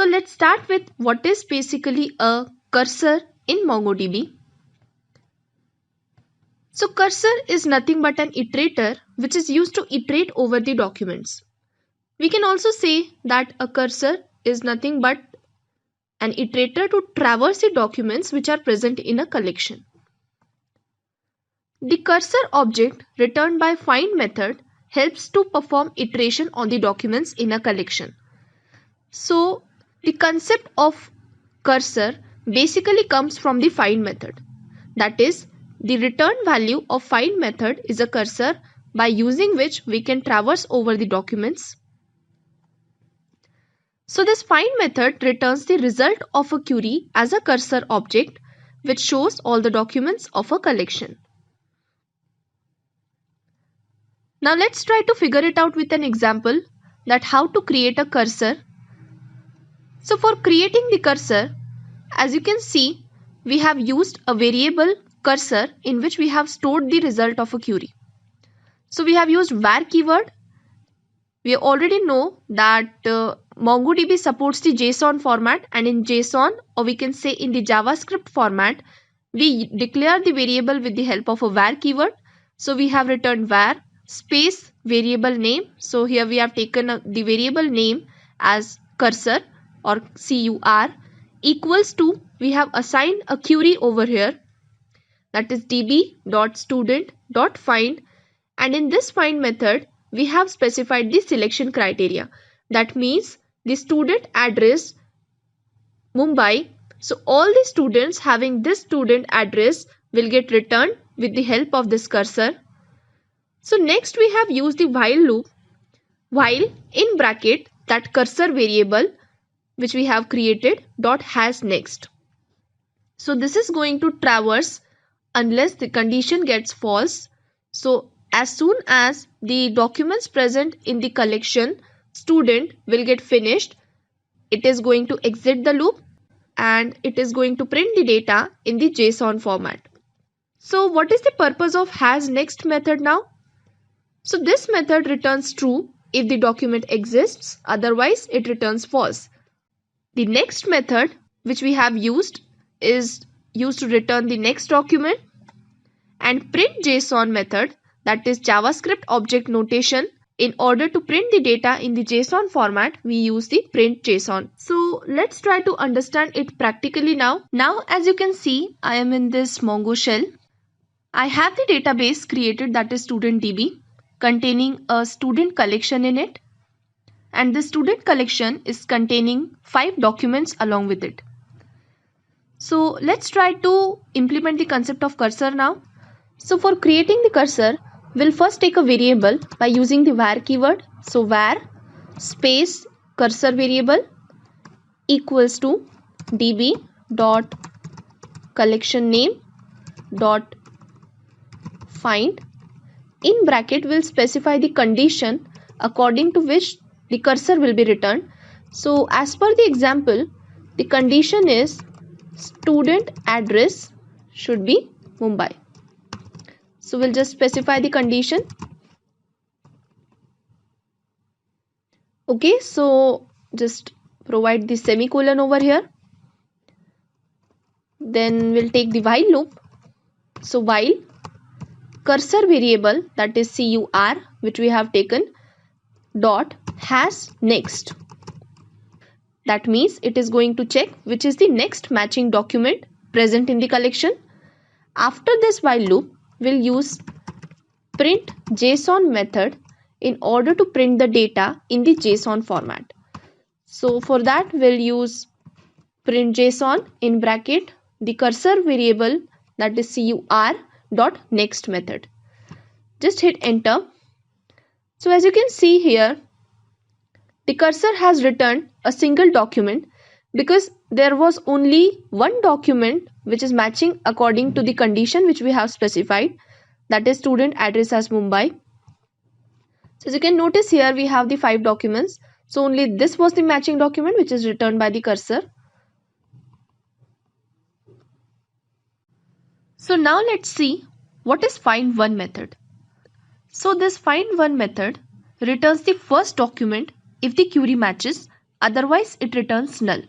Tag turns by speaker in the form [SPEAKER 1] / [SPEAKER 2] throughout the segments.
[SPEAKER 1] let's start with what is basically a cursor in MongoDB. So cursor is nothing but an iterator which is used to iterate over the documents. We can also say that a cursor is nothing but an iterator to traverse the documents which are present in a collection. The cursor object returned by find method helps to perform iteration on the documents in a collection. So the concept of cursor basically comes from the find method. That is, the return value of find method is a cursor by using which we can traverse over the documents. So this find method returns the result of a query as a cursor object which shows all the documents of a collection. Now let's try to figure it out with an example that how to create a cursor. So for creating the cursor, as you can see, we have used a variable cursor in which we have stored the result of a query. So we have used var keyword. We already know that MongoDB supports the JSON format, and in JSON, or we can say in the JavaScript format, we declare the variable with the help of a var keyword. So we have returned var space variable name. So here we have taken the variable name as cursor or CUR equals to, we have assigned a query over here, that is db.student.find, and in this find method we have specified the selection criteria. That means the student address Mumbai. So all the students having this student address will get returned with the help of this cursor. So next we have used the while loop, while in bracket that cursor variable which we have created dot has next. So this is going to traverse unless the condition gets false. So as soon as the documents present in the collection student will get finished, it is going to exit the loop and it is going to print the data in the JSON format. So what is the purpose of has next method now? So this method returns true if the document exists, otherwise it returns false. The next method which we have used is used to return the next document, and print JSON method, that is JavaScript object notation. In order to print the data in the JSON format, we use the print JSON. So let's try to understand it practically now. Now as you can see, I am in this Mongo shell. I have the database created, that is StudentDB, containing a student collection in it. And the student collection is containing 5 documents along with it. So let's try to implement the concept of cursor now. So for creating the cursor, we'll first take a variable by using the var keyword. So var space cursor variable equals to db dot collection name dot find. In bracket we'll specify the condition according to which the cursor will be returned. So as per the example, the condition is student address should be Mumbai. So we'll just specify the condition. Okay, so just provide the semicolon over here. Then we'll take the while loop. So while cursor variable, that is CUR, which we have taken, dot has next. That means it is going to check which is the next matching document present in the collection. After this while loop, we'll use print JSON method in order to print the data in the JSON format. So for that we'll use print JSON in bracket the cursor variable, that is CUR dot next method. Just hit enter. So as you can see here, the cursor has returned a single document because there was only one document which is matching according to the condition which we have specified, that is student address as Mumbai. So as you can notice here, we have the 5 documents. So only this was the matching document which is returned by the cursor. So now let's see what is find one method. So this find one method returns the first document if the query matches otherwise it returns null.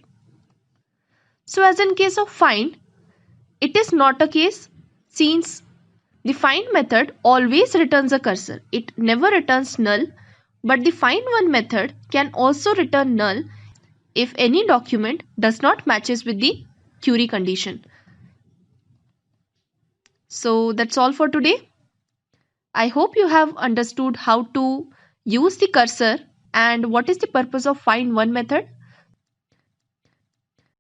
[SPEAKER 1] So as in case of find, it is not a case since the find method always returns a cursor. It never returns null, but the find one method can also return null if any document does not matches with the query condition. So that's all for today. I hope you have understood how to use the cursor and what is the purpose of find one method.